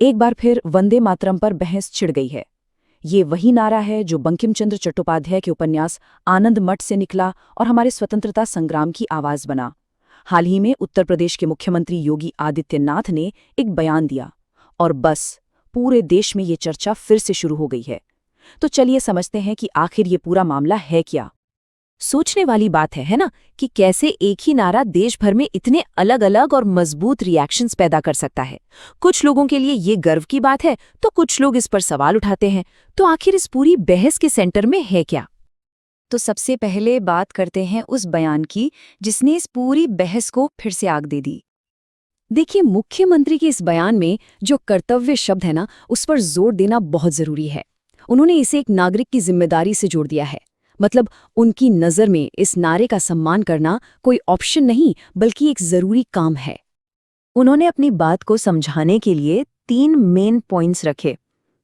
एक बार फिर वंदे मातरम पर बहस छिड़ गई है। ये वही नारा है जो बंकिम चंद्र चट्टोपाध्याय के उपन्यास आनंद मठ से निकला और हमारे स्वतंत्रता संग्राम की आवाज बना। हाल ही में उत्तर प्रदेश के मुख्यमंत्री योगी आदित्यनाथ ने एक बयान दिया और बस पूरे देश में ये चर्चा फिर से शुरू हो गई है। तो चलिए समझते हैं कि आखिर ये पूरा मामला है क्या। सोचने वाली बात है ना, कि कैसे एक ही नारा देश भर में इतने अलग अलग और मजबूत रिएक्शंस पैदा कर सकता है। कुछ लोगों के लिए ये गर्व की बात है तो कुछ लोग इस पर सवाल उठाते हैं। तो आखिर इस पूरी बहस के सेंटर में है क्या? तो सबसे पहले बात करते हैं उस बयान की जिसने इस पूरी बहस को फिर से आग दे दी। देखिए, मुख्यमंत्री के इस बयान में जो कर्तव्य शब्द है ना, उस पर जोर देना बहुत जरूरी है। उन्होंने इसे एक नागरिक की जिम्मेदारी से जोड़ दिया है। मतलब उनकी नज़र में इस नारे का सम्मान करना कोई ऑप्शन नहीं बल्कि एक जरूरी काम है। उन्होंने अपनी बात को समझाने के लिए 3 मेन पॉइंट्स रखे।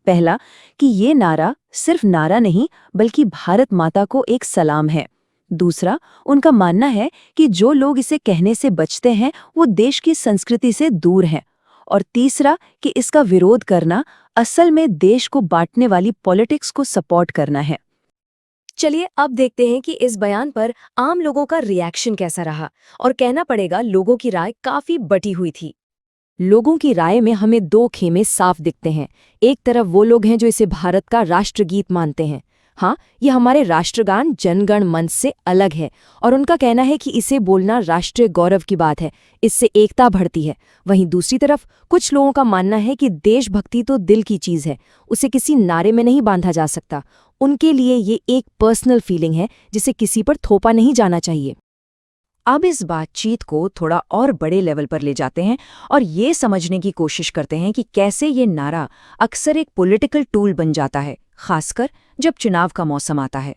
पहला, कि ये नारा सिर्फ नारा नहीं बल्कि भारत माता को एक सलाम है। दूसरा, उनका मानना है कि जो लोग इसे कहने से बचते हैं वो देश की संस्कृति से दूर हैं। और तीसरा, कि इसका विरोध करना असल में देश को बांटने वाली पॉलिटिक्स को सपोर्ट करना है। चलिए अब देखते हैं कि इस बयान पर आम लोगों का रिएक्शन कैसा रहा। और कहना पड़ेगा, लोगों की राय काफी बटी हुई थी। लोगों की राय में हमें 2 खेमे साफ दिखते हैं। एक तरफ वो लोग हैं जो इसे भारत का राष्ट्रगीत मानते हैं। हाँ, ये हमारे राष्ट्रगान जनगण मन से अलग है और उनका कहना है कि इसे बोलना राष्ट्रीय गौरव की बात है, इससे एकता बढ़ती है। वहीं दूसरी तरफ कुछ लोगों का मानना है कि देशभक्ति तो दिल की चीज है, उसे किसी नारे में नहीं बांधा जा सकता। उनके लिए ये एक पर्सनल फीलिंग है जिसे किसी पर थोपा नहीं जाना चाहिए। अब इस बातचीत को थोड़ा और बड़े लेवल पर ले जाते हैं और ये समझने की कोशिश करते हैं कि कैसे ये नारा अक्सर एक पॉलिटिकल टूल बन जाता है, खासकर जब चुनाव का मौसम आता है।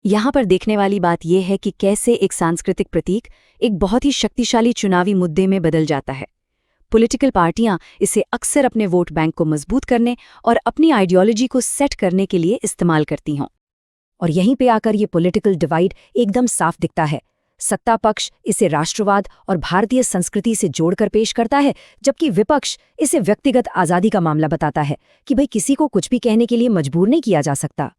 यहाँ पर देखने वाली बात यह है कि कैसे एक सांस्कृतिक प्रतीक एक बहुत ही शक्तिशाली चुनावी मुद्दे में बदल जाता है। पॉलिटिकल पार्टियां इसे अक्सर अपने वोट बैंक को मजबूत करने और अपनी आइडियोलॉजी को सेट करने के लिए इस्तेमाल करती हों। और यहीं पे आकर ये पॉलिटिकल डिवाइड एकदम साफ दिखता है। सत्ता पक्ष इसे राष्ट्रवाद और भारतीय संस्कृति से जोड़कर पेश करता है, जबकि विपक्ष इसे व्यक्तिगत आज़ादी का मामला बताता है कि भाई किसी को कुछ भी कहने के लिए मजबूर नहीं किया जा सकता।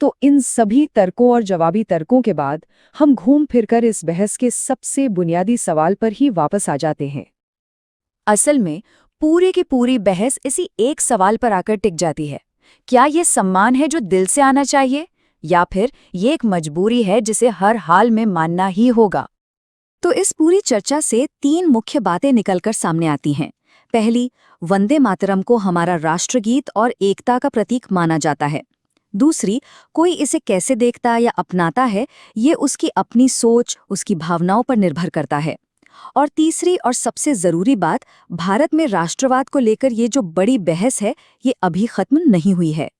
तो इन सभी तर्कों और जवाबी तर्कों के बाद हम घूम फिरकर इस बहस के सबसे बुनियादी सवाल पर ही वापस आ जाते हैं। असल में पूरी की पूरी बहस इसी एक सवाल पर आकर टिक जाती है। क्या ये सम्मान है जो दिल से आना चाहिए, या फिर ये एक मजबूरी है जिसे हर हाल में मानना ही होगा? तो इस पूरी चर्चा से 3 मुख्य बातें निकलकर सामने आती हैं। पहली, वंदे मातरम को हमारा राष्ट्रगीत और एकता का प्रतीक माना जाता है। दूसरी, कोई इसे कैसे देखता या अपनाता है, ये उसकी अपनी सोच, उसकी भावनाओं पर निर्भर करता है। और तीसरी और सबसे जरूरी बात, भारत में राष्ट्रवाद को लेकर ये जो बड़ी बहस है, ये अभी खत्म नहीं हुई है।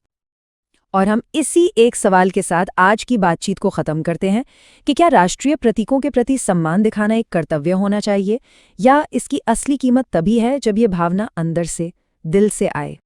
और हम इसी एक सवाल के साथ आज की बातचीत को खत्म करते हैं कि क्या राष्ट्रीय प्रतीकों के प्रति सम्मान दिखाना एक कर्तव्य होना चाहिए, या इसकी असली कीमत तभी है जब ये भावना अंदर से, दिल से आए।